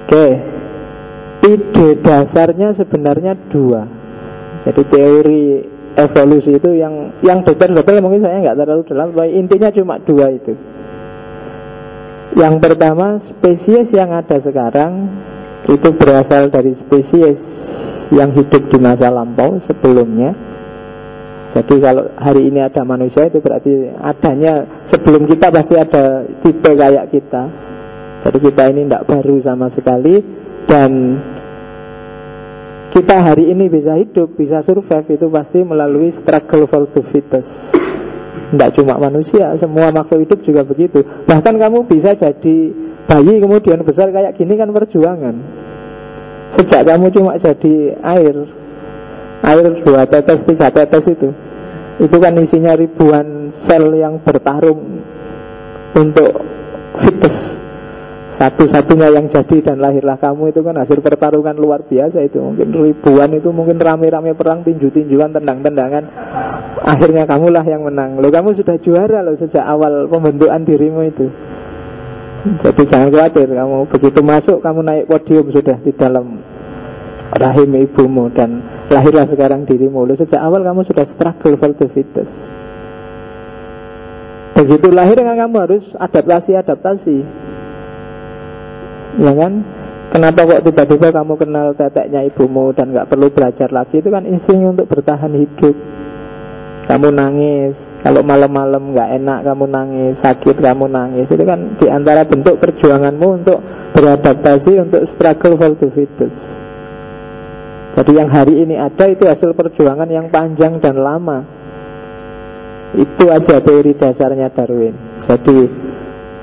Oke, ide dasarnya sebenarnya dua. Jadi teori evolusi itu yang detail-detail mungkin saya nggak terlalu dalam, tapi intinya cuma dua itu. Yang pertama, spesies yang ada sekarang itu berasal dari spesies yang hidup di masa lampau sebelumnya. Jadi kalau hari ini ada manusia, itu berarti adanya sebelum kita pasti ada tipe kayak kita. Jadi kita ini tidak baru sama sekali. Dan kita hari ini bisa hidup, bisa survive, itu pasti melalui struggle for the fittest. Tidak cuma manusia, semua makhluk hidup juga begitu. Bahkan kamu bisa jadi bayi kemudian besar kayak gini kan perjuangan. Sejak kamu cuma jadi air 2 tetes, 3 tetes itu kan isinya ribuan sel yang bertarung untuk fittest. Satu-satunya yang jadi dan lahirlah kamu, itu kan hasil pertarungan luar biasa itu. Mungkin ribuan itu, mungkin rame-rame perang, tinju-tinjuan, tendang-tendangan. Akhirnya kamulah yang menang. Loh, kamu sudah juara loh sejak awal pembentukan dirimu itu. Jadi jangan khawatir, kamu begitu masuk, kamu naik podium sudah di dalam rahim ibumu, dan lahirlah sekarang dirimu. Loh, sejak awal kamu sudah struggle for the fittest. Begitu lahir kan kamu harus adaptasi. Ya kan? Kenapa kok tiba-tiba kamu kenal teteknya ibumu dan gak perlu belajar lagi? Itu kan insting untuk bertahan hidup. Kamu nangis, kalau malam-malam gak enak kamu nangis, sakit kamu nangis. Itu kan diantara bentuk perjuanganmu untuk beradaptasi, untuk struggle for the fittest. Jadi yang hari ini ada itu hasil perjuangan yang panjang dan lama. Itu aja teori dasarnya Darwin. Jadi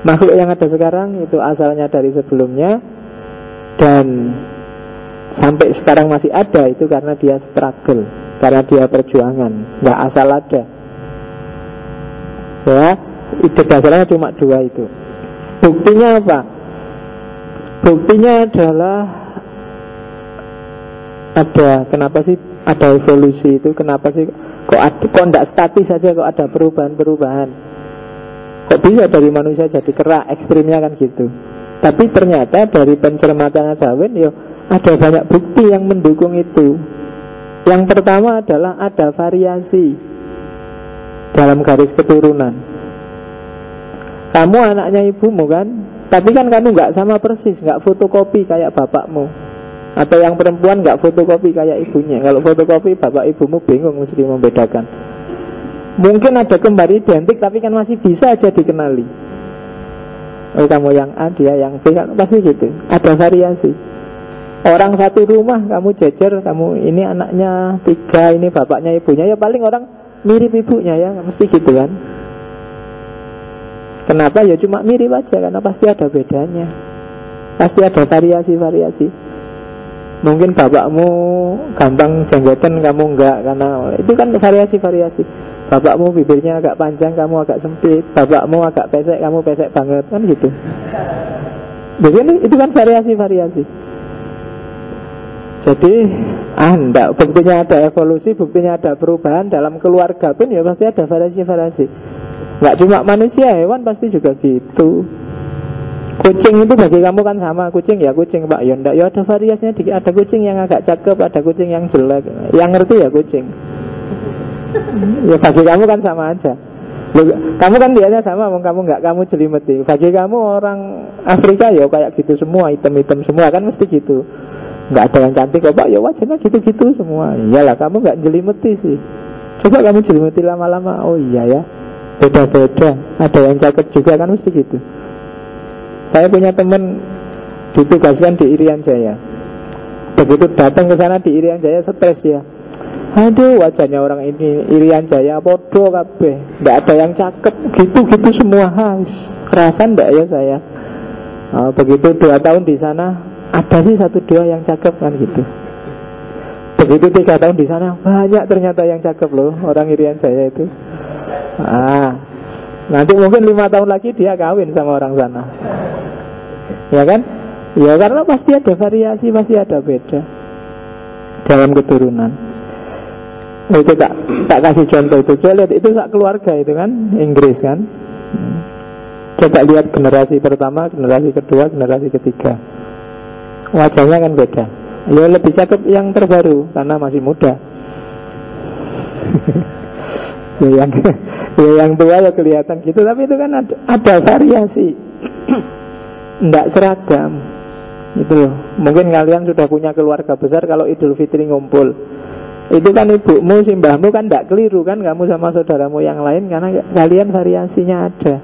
makhluk yang ada sekarang itu asalnya dari sebelumnya, dan sampai sekarang masih ada itu karena dia struggle, karena dia perjuangan, nggak asal ada. Ya, ide dasarnya cuma dua itu. Buktinya apa? Buktinya adalah kenapa sih ada evolusi itu? Kenapa sih kok nggak statis saja, kok ada perubahan-perubahan? Kok bisa dari manusia jadi kera, ekstrimnya kan gitu. Tapi ternyata dari pencermatan Darwin, ada banyak bukti yang mendukung itu. Yang pertama adalah ada variasi dalam garis keturunan. Kamu anaknya ibumu kan, tapi kan kamu nggak sama persis, nggak fotokopi kayak bapakmu. Atau yang perempuan nggak fotokopi kayak ibunya. Kalau fotokopi, bapak ibumu bingung mesti membedakan. Mungkin ada kembar identik, tapi kan masih bisa aja dikenali. Oh, kamu yang A, dia yang B, kan pasti gitu. Ada variasi. Orang satu rumah, kamu jejer, kamu ini anaknya 3, ini bapaknya ibunya, ya paling orang mirip ibunya ya, mesti gitu kan. Kenapa? Ya cuma mirip aja, karena pasti ada bedanya. Pasti ada variasi-variasi. Mungkin bapakmu gampang jenggoten, kamu enggak, karena itu kan variasi-variasi. Bapakmu bibirnya agak panjang, kamu agak sempit. Bapakmu agak pesek, kamu pesek banget, kan gitu. Jadi itu kan variasi-variasi. Jadi enggak, buktinya ada evolusi, buktinya ada perubahan. Dalam keluarga pun ya pasti ada variasi-variasi. Enggak cuma manusia, hewan pasti juga gitu. Kucing itu bagi kamu kan sama, kucing ya kucing Pak, ya enggak, ya ada variasinya dikit. Ada kucing yang agak cakep, ada kucing yang jelek. Yang ngerti ya kucing. Ya bagi kamu kan sama aja. Loh, kamu kan lihatnya sama, kamu enggak, kamu jelimeti. Bagi kamu orang Afrika ya kayak gitu semua, hitam-hitam semua, kan mesti gitu. Enggak ada yang cantik kok Pak, ya wajahnya gitu-gitu semua. Iyalah, kamu enggak jelimeti sih. Coba kamu jelimeti lama-lama, oh iya ya, beda-beda. Ada yang cakep juga, kan mesti gitu. Saya punya teman ditugaskan di Irian Jaya. Begitu datang ke sana di Irian Jaya, stres ya. Aduh, wajahnya orang ini Irian Jaya podo kabeh, nggak ada yang cakep, gitu-gitu semua. Kerasan nggak ya saya? Begitu 2 tahun di sana, ada sih 1-2 yang cakep kan gitu. Begitu 3 tahun di sana, banyak ternyata yang cakep loh orang Irian Jaya itu. Nanti mungkin 5 tahun lagi dia kawin sama orang sana. Ya kan? Ya karena pasti ada variasi, pasti ada beda dalam keturunan. Itu tak kasih contoh itu. Coba lihat, itu sak keluarga itu kan, Inggris kan. Coba lihat generasi pertama, generasi kedua, generasi ketiga. wajahnya kan beda. Ya lebih cakep yang terbaru karena masih muda. ya yang tua ya kelihatan gitu, tapi itu kan ada variasi. Tidak seragam gitu loh. Mungkin kalian sudah punya keluarga besar, kalau Idul Fitri ngumpul, itu kan ibumu, simbahmu kan tidak keliru kan, kamu sama saudaramu yang lain, karena kalian variasinya ada.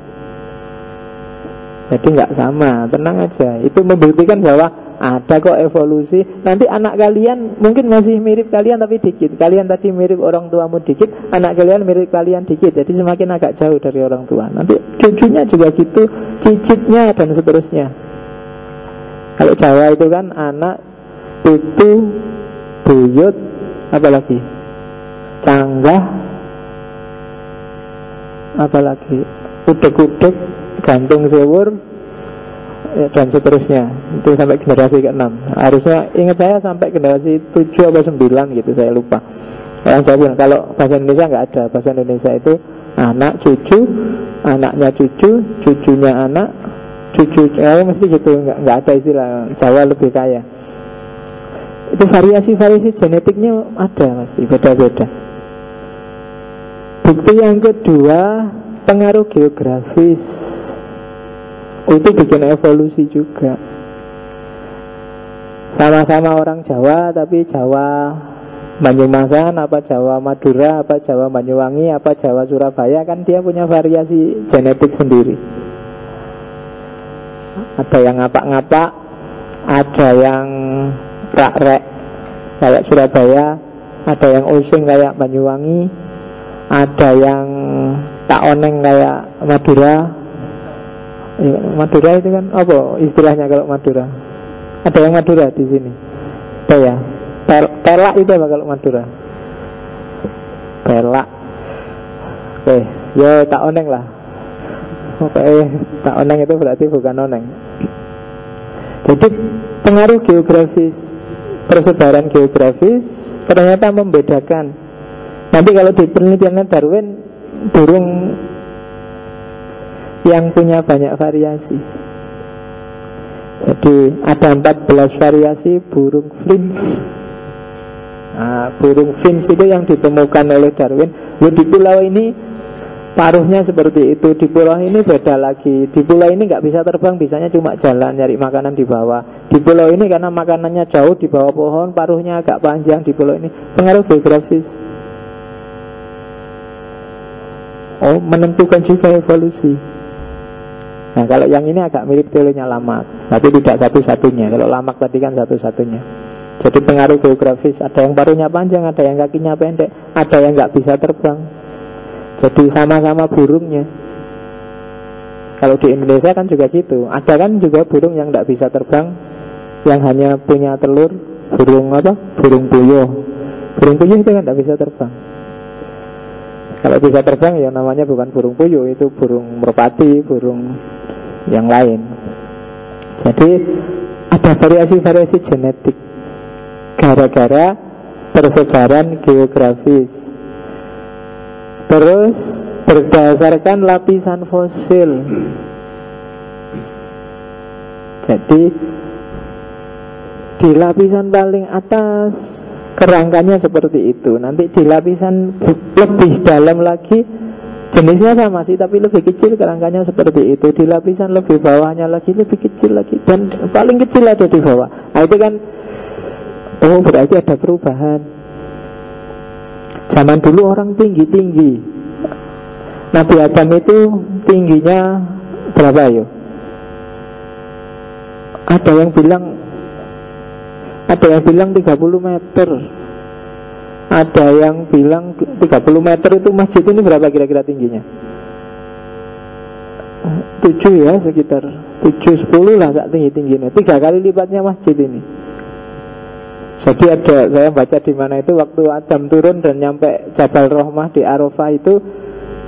Jadi nggak sama, tenang aja. Itu membuktikan bahwa ada kok evolusi. Nanti anak kalian mungkin masih mirip kalian tapi dikit. Kalian tadi mirip orang tuamu dikit, anak kalian mirip kalian dikit. Jadi semakin agak jauh dari orang tua. Nanti cucunya juga gitu, cicitnya dan seterusnya. Kalau Jawa itu kan anak, putu, buyut, apalagi canggah, apalagi udek-udek, gantung sewur, dan seterusnya. Itu sampai generasi ke-6. Harusnya ingat saya sampai generasi 7 atau 9 gitu, saya lupa. Kalau bahasa Indonesia nggak ada. Bahasa Indonesia itu anak, cucu, anaknya cucu, cucunya anak, cucu, mesti gitu. Nggak ada istilah. Jawa lebih kaya. Itu variasi-variasi genetiknya ada, pasti beda-beda. Bukti yang kedua, pengaruh geografis. Itu bikin evolusi juga. Sama-sama orang Jawa, tapi Jawa Banyumasan, apa Jawa Madura, apa Jawa Banyuwangi, apa Jawa Surabaya, kan dia punya variasi genetik sendiri. Ada yang ngapak-ngapak, ada yang rak-rek kayak Surabaya, ada yang using kayak Banyuwangi, ada yang tak oneng kayak Madura. Madura itu kan apa istilahnya kalau Madura? Ada yang Madura di sini? Ada ya. Pelak itu apa kalau Madura? Pelak. Oke, ya tak oneng lah. Oke, tak oneng itu berarti bukan oneng. Jadi pengaruh geografis, persebaran geografis ternyata membedakan. Nanti kalau di penelitian Darwin, burung yang punya banyak variasi. Jadi ada 14 variasi burung finch. Burung finch itu yang ditemukan oleh Darwin. Di pulau ini paruhnya seperti itu, di pulau ini beda lagi. Di pulau ini nggak bisa terbang, bisanya cuma jalan nyari makanan di bawah. Di pulau ini karena makanannya jauh di bawah pohon, paruhnya agak panjang di pulau ini. Pengaruh geografis. Menentukan juga evolusi. Nah kalau yang ini agak mirip teorinya Lamarck, tapi tidak satu-satunya. Kalau Lamarck tadi kan satu-satunya. Jadi pengaruh geografis. Ada yang paruhnya panjang, ada yang kakinya pendek, ada yang nggak bisa terbang. Jadi sama-sama burungnya. Kalau di Indonesia kan juga gitu. Ada kan juga burung yang nggak bisa terbang, yang hanya punya telur. Burung apa? Burung puyuh. Burung puyuh itu kan nggak bisa terbang. Kalau bisa terbang ya namanya bukan burung puyuh, itu burung merpati, burung yang lain. Jadi ada variasi-variasi genetik gara-gara persebaran geografis. Terus berdasarkan lapisan fosil. Jadi di lapisan paling atas kerangkanya seperti itu. Nanti di lapisan lebih dalam lagi jenisnya sama sih, tapi lebih kecil kerangkanya seperti itu. Di lapisan lebih bawahnya lagi lebih kecil lagi, dan paling kecil ada di bawah. Nah itu kan berarti ada perubahan. Zaman dulu orang tinggi-tinggi. Nabi Adam itu tingginya berapa ya? Ada yang bilang 30 meter. Ada yang bilang 30 meter itu masjid ini berapa kira-kira tingginya? 7 ya, sekitar 7-10 lah saat tinggi-tingginya. 3 kali lipatnya masjid ini. Jadi saya baca di mana itu waktu Adam turun dan nyampe Jabal Rahmah di Arafah itu,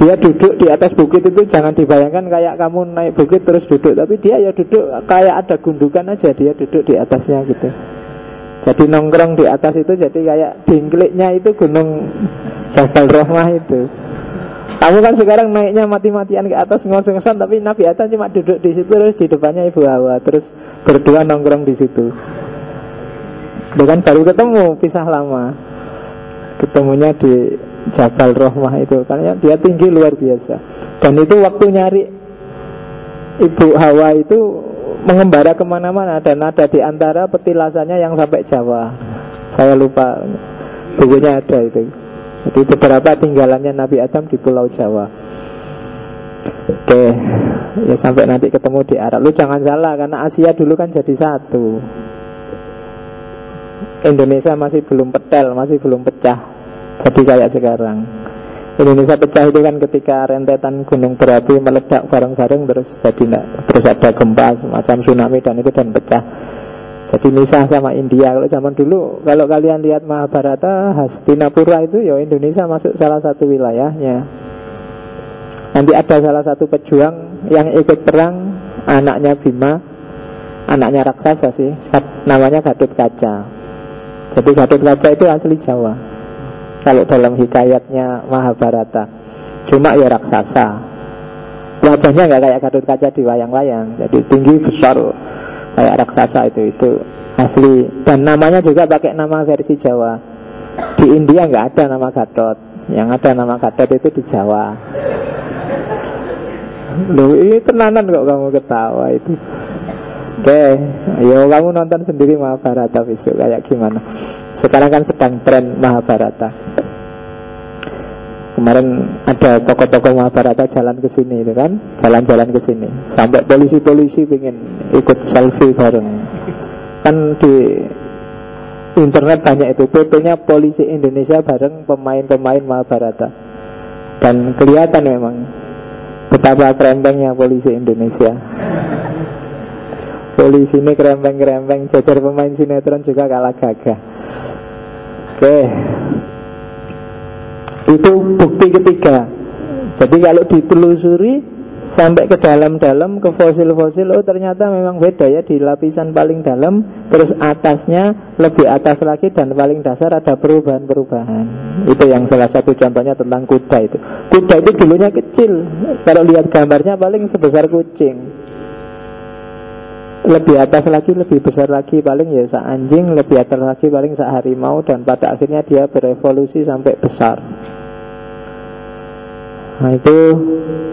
dia duduk di atas bukit itu. Jangan dibayangkan kayak kamu naik bukit terus duduk, tapi dia ya duduk kayak ada gundukan aja, dia duduk di atasnya gitu. Jadi nongkrong di atas itu, jadi kayak dingkliknya itu gunung Jabal Rahmah itu. Kamu kan sekarang naiknya mati-matian ke atas ngos-ngosan, tapi Nabi Adam cuma duduk di situ, terus di depannya Ibu Hawa, terus berdua nongkrong di situ. Itu kan baru ketemu, pisah lama. Ketemunya di Jabal Rahmah itu, karena dia tinggi luar biasa. Dan itu waktu nyari Ibu Hawa itu mengembara kemana-mana, dan ada di antara petilasannya yang sampai Jawa. Saya lupa, bukunya ada itu. Jadi beberapa tinggalannya Nabi Adam di Pulau Jawa. Oke, ya sampai nanti ketemu di Arab. Lu jangan salah, karena Asia dulu kan jadi satu. Indonesia masih belum petel, masih belum pecah. Jadi kayak sekarang. Indonesia pecah itu kan ketika rentetan gunung berapi meledak bareng-bareng, terus ada gempa semacam tsunami dan itu dan pecah. Jadi misah sama India. Kalau zaman dulu, kalau kalian lihat Mahabharata, Hastinapura itu ya Indonesia masuk salah satu wilayahnya. Nanti ada salah satu pejuang yang ikut perang, anaknya Bima, anaknya raksasa sih, namanya Gatotkaca. Jadi Gatotkaca itu asli Jawa kalau dalam hikayatnya Mahabharata. Cuma ya raksasa, wajahnya nggak kayak Gatotkaca di wayang-wayang, jadi tinggi besar kayak raksasa itu asli. Dan namanya juga pakai nama versi Jawa. Di India nggak ada nama Gatot, yang ada nama Gatot itu di Jawa. Loh, ini tenanan kok kamu ketawa itu. Oke, ayo kamu nonton sendiri Mahabharata besok kayak gimana. Sekarang kan sedang tren Mahabharata. Kemarin ada tokoh-tokoh Mahabharata jalan ke sini itu kan, jalan-jalan ke sini. Sampai polisi-polisi pengen ikut selfie bareng. Kan di internet banyak itu fotonya polisi Indonesia bareng pemain-pemain Mahabharata. Dan kelihatan memang betapa kerempengnya polisi Indonesia. Polisi ini kerempeng-kerempeng, jajar pemain sinetron juga kalah gagah. Oke, itu bukti ketiga. Jadi kalau ditelusuri sampai ke dalam-dalam, ke fosil-fosil, oh ternyata memang beda ya. Di lapisan paling dalam, terus atasnya, lebih atas lagi, dan paling dasar ada perubahan-perubahan. Itu yang salah satu contohnya tentang kuda itu. Kuda itu dulunya kecil, kalau lihat gambarnya paling sebesar kucing. Lebih atas lagi, lebih besar lagi, paling ya sak anjing. Lebih atas lagi paling sak harimau. Dan pada akhirnya dia berevolusi sampai besar. Nah itu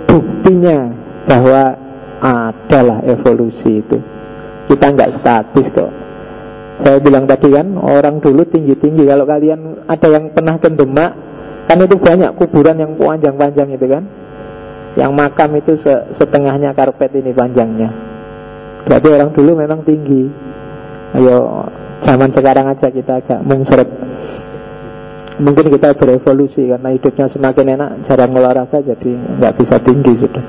buktinya bahwa adalah evolusi itu. Kita nggak statis kok. Saya bilang tadi kan, orang dulu tinggi-tinggi. Kalau kalian ada yang pernah ke Demak, kan itu banyak kuburan yang panjang-panjang itu kan. Yang makam itu setengahnya karpet ini panjangnya. Berarti orang dulu memang tinggi. Ayo, zaman sekarang aja kita agak mengseret. Mungkin kita berevolusi karena hidupnya semakin enak, jarang olahraga, jadi nggak bisa tinggi sudah.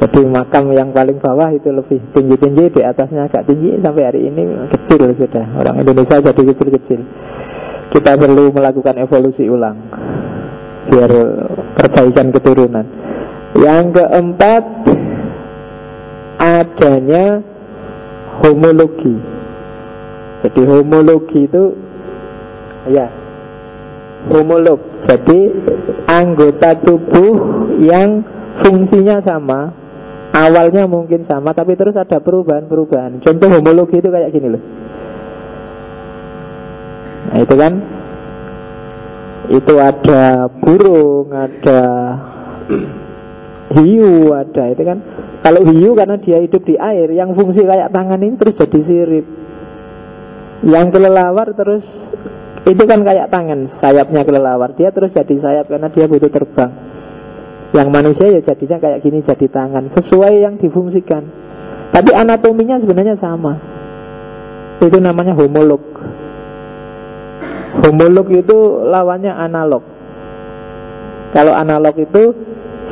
Jadi makam yang paling bawah itu lebih tinggi-tinggi, di atasnya agak tinggi, sampai hari ini kecil sudah. Orang Indonesia jadi kecil-kecil. Kita perlu melakukan evolusi ulang biar perbaikan keturunan. Yang keempat, adanya homologi. Jadi homologi itu ya homolog. Jadi anggota tubuh yang fungsinya sama, awalnya mungkin sama, tapi terus ada perubahan-perubahan. Contoh homologi itu kayak gini loh. Nah itu kan, itu ada burung, ada hiu, ada itu kan. Kalau hiu karena dia hidup di air, yang fungsi kayak tangan ini terus jadi sirip. Yang kelelawar terus itu kan kayak tangan, sayapnya kelelawar, dia terus jadi sayap karena dia butuh terbang. Yang manusia ya jadinya kayak gini, jadi tangan, sesuai yang difungsikan. Tapi anatominya sebenarnya sama. Itu namanya homolog. Homolog itu lawannya analog. Kalau analog itu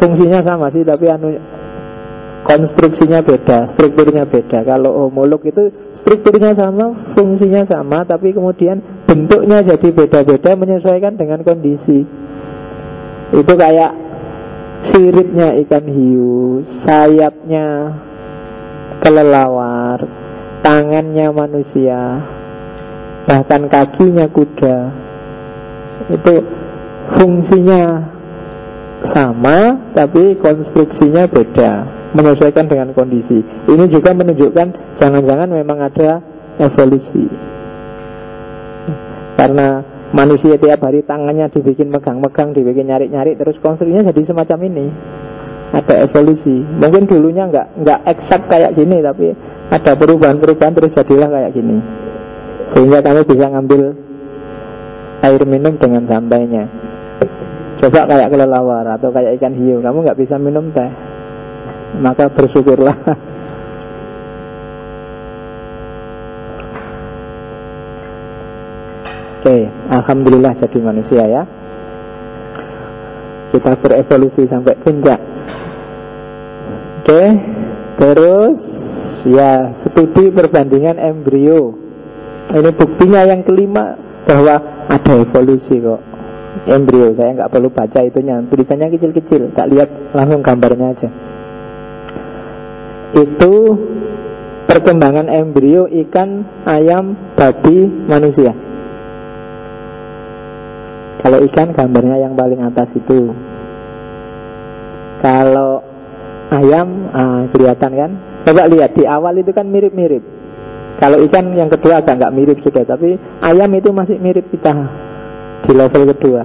fungsinya sama sih, tapi konstruksinya beda, strukturnya beda. Kalau homolog itu strukturnya sama, fungsinya sama, tapi kemudian bentuknya jadi beda-beda menyesuaikan dengan kondisi. Itu kayak siripnya ikan hiu, sayapnya kelelawar, tangannya manusia, bahkan kakinya kuda. Itu fungsinya sama, tapi konstruksinya beda, menyesuaikan dengan kondisi. Ini juga menunjukkan jangan-jangan memang ada evolusi. Karena manusia tiap hari tangannya dibikin megang-megang, dibikin nyari-nyari, terus konstruksinya jadi semacam ini. Ada evolusi. Mungkin dulunya nggak eksak kayak gini, tapi ada perubahan-perubahan terus jadilah kayak gini. Sehingga kamu bisa ngambil air minum dengan santainya. Coba kayak kelelawar atau kayak ikan hiu, kamu nggak bisa minum teh, maka bersyukurlah. Oke, alhamdulillah jadi manusia ya. Kita berevolusi sampai puncak. Oke, terus ya studi perbandingan embrio. Ini buktinya yang kelima bahwa ada evolusi kok. Embrio, saya nggak perlu baca itunya, tulisannya kecil-kecil, tak lihat langsung gambarnya aja. Itu perkembangan embrio ikan, ayam, babi, manusia. Kalau ikan gambarnya yang paling atas itu. Kalau ayam, kelihatan kan? Coba lihat di awal itu kan mirip-mirip. Kalau ikan yang kedua agak nggak mirip sudah, tapi ayam itu masih mirip kita di level kedua.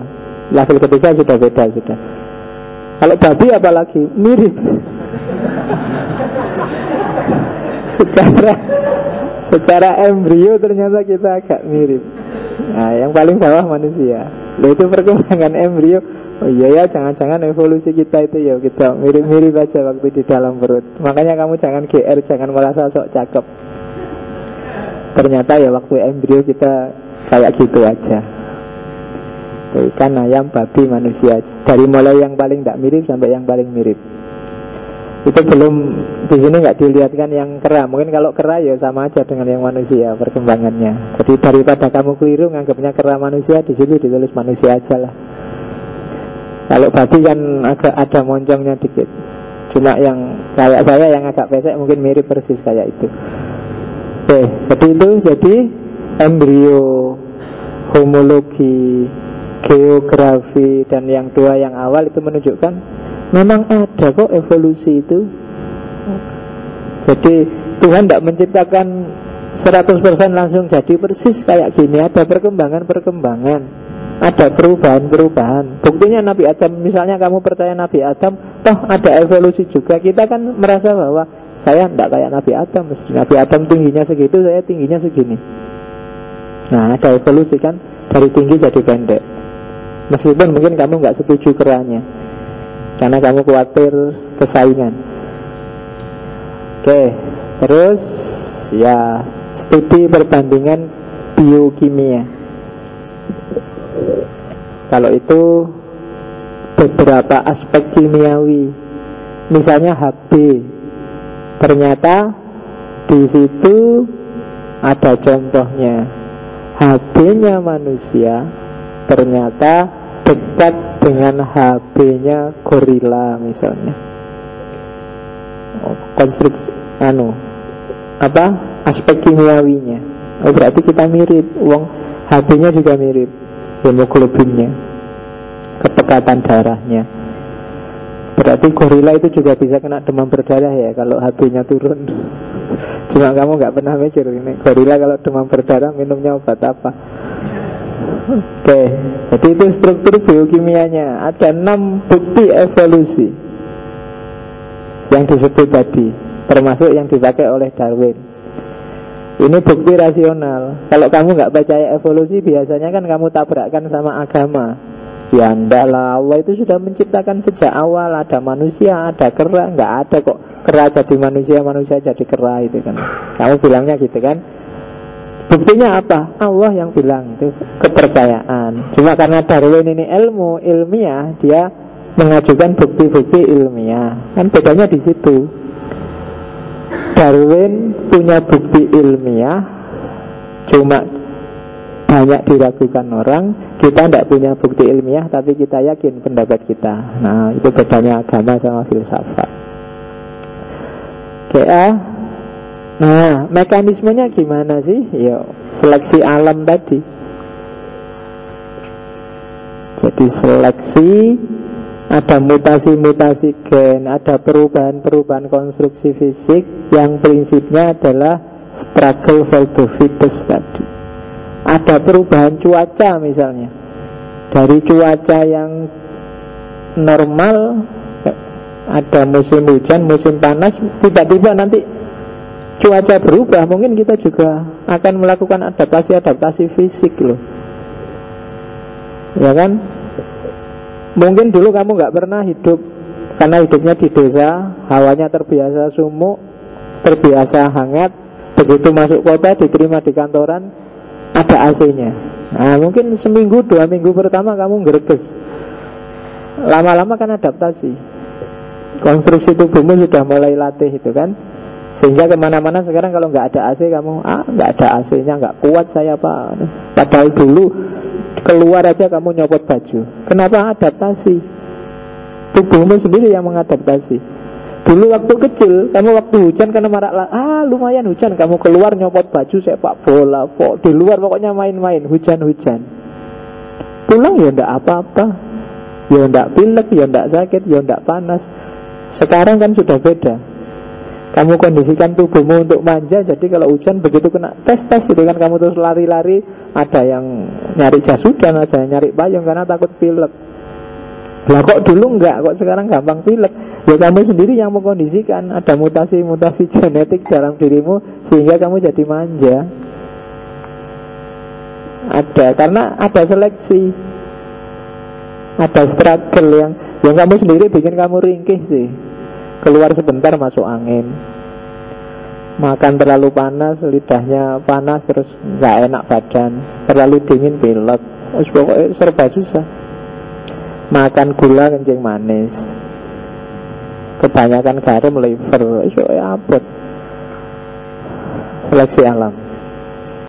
Level ketiga sudah beda sudah. Kalau babi apalagi mirip. secara embrio ternyata kita agak mirip. Nah, yang paling bawah manusia. Loh, itu perkembangan embrio. Oh iya ya, jangan-jangan evolusi kita itu ya kita mirip-mirip aja waktu di dalam perut. Makanya kamu jangan GR, jangan merasa sok cakep. Ternyata ya waktu embrio kita kayak gitu aja. Ikan, ayam, babi, manusia. Dari mulai yang paling tidak mirip sampai yang paling mirip. Itu belum, di sini nggak dilihatkan yang kera. Mungkin kalau kera ya sama aja dengan yang manusia perkembangannya. Jadi daripada kamu keliru nganggapnya kera manusia, di sini ditulis manusia aja lah. Kalau babi kan agak ada moncongnya dikit. Cuma yang kayak saya yang agak pesek mungkin mirip persis kayak itu. Oke, jadi itu jadi embrio, homologi, geografi, dan yang dua yang awal itu menunjukkan memang ada kok evolusi itu. Jadi Tuhan tidak menciptakan 100% langsung jadi persis kayak gini. Ada perkembangan-perkembangan, ada perubahan-perubahan. Buktinya Nabi Adam, misalnya kamu percaya Nabi Adam, toh ada evolusi juga. Kita kan merasa bahwa saya tidak kayak Nabi Adam, Nabi Adam tingginya segitu, saya tingginya segini. Nah, ada evolusi kan, dari tinggi jadi pendek. Meskipun mungkin kamu nggak setuju keranya, karena kamu khawatir kesaingan. Oke, terus ya studi perbandingan biokimia. Kalau itu beberapa aspek kimiawi, misalnya Hb, ternyata di situ ada contohnya. Hb-nya manusia ternyata dekat dengan Hb-nya gorila misalnya. Konstruksi aspek kimiawinya. Oh, berarti kita mirip. Hb-nya juga mirip, hemoglobinnya, ketekatan darahnya. Berarti gorila itu juga bisa kena demam berdarah ya kalau Hb-nya turun. Cuma kamu nggak pernah mikir ini gorila kalau demam berdarah minumnya obat apa. Oke, jadi itu struktur biokimianya. Ada 6 bukti evolusi yang disebut tadi, termasuk yang dipakai oleh Darwin. Ini bukti rasional. Kalau kamu nggak percaya evolusi, biasanya kan kamu tabrakkan sama agama. Ya enggak lah, Allah itu sudah menciptakan sejak awal. Ada manusia, ada kera. Nggak ada kok kera jadi manusia, manusia jadi kera itu kan. Kamu bilangnya gitu kan. Buktinya apa? Allah yang bilang, itu kepercayaan. Cuma karena Darwin ini ilmiah, dia mengajukan bukti-bukti ilmiah. Kan bedanya di situ. Darwin punya bukti ilmiah, cuma banyak diragukan orang. Kita tidak punya bukti ilmiah, tapi kita yakin pendapat kita. Nah, itu bedanya agama sama filsafat. Nah, mekanismenya gimana sih? Ya, seleksi alam tadi. Jadi seleksi, ada mutasi-mutasi gen, ada perubahan-perubahan konstruksi fisik yang prinsipnya adalah struggle for the fittest tadi. ada perubahan cuaca misalnya, dari cuaca yang normal, ada musim hujan, musim panas, tiba-tiba nanti cuaca berubah, mungkin kita juga akan melakukan adaptasi fisik loh, ya kan? Mungkin dulu kamu nggak pernah hidup, karena hidupnya di desa, hawanya terbiasa sumuk, terbiasa hangat. Begitu masuk kota, diterima di kantoran, ada AC-nya. Nah, mungkin seminggu, 2 minggu pertama kamu greges. Lama-lama kan adaptasi. Konstruksi tubuhmu sudah mulai latih itu kan. Sehingga kemana-mana sekarang kalau nggak ada AC, kamu, nggak ada AC-nya, nggak kuat saya Pak. Padahal dulu keluar aja kamu nyopot baju. Kenapa? Adaptasi. Tubuhmu sendiri yang mengadaptasi. Dulu waktu kecil, kamu waktu hujan karena marak, lumayan hujan, kamu keluar nyopot baju sepak bola, di luar pokoknya main-main, hujan-hujan. Pulang ya ndak apa-apa, ya ndak pilek, ya ndak sakit, ya ndak panas. Sekarang kan sudah beda. Kamu kondisikan tubuhmu untuk manja, jadi kalau hujan begitu kena tes gitu kan, kamu terus lari-lari, ada yang nyari jas hujan, ada yang nyari payung karena takut pilek. Lah kok dulu enggak, kok sekarang gampang pilek? Ya kamu sendiri yang mengkondisikan. Ada mutasi-mutasi genetik dalam dirimu sehingga kamu jadi manja. Ada, karena ada seleksi, ada struggle yang kamu sendiri bikin kamu ringkih sih. Keluar sebentar masuk angin, makan terlalu panas, lidahnya panas terus nggak enak badan, terlalu dingin pilek, pokoknya serba susah. Makan gula kencing manis, kebanyakan garam liver, iso abot. Seleksi alam.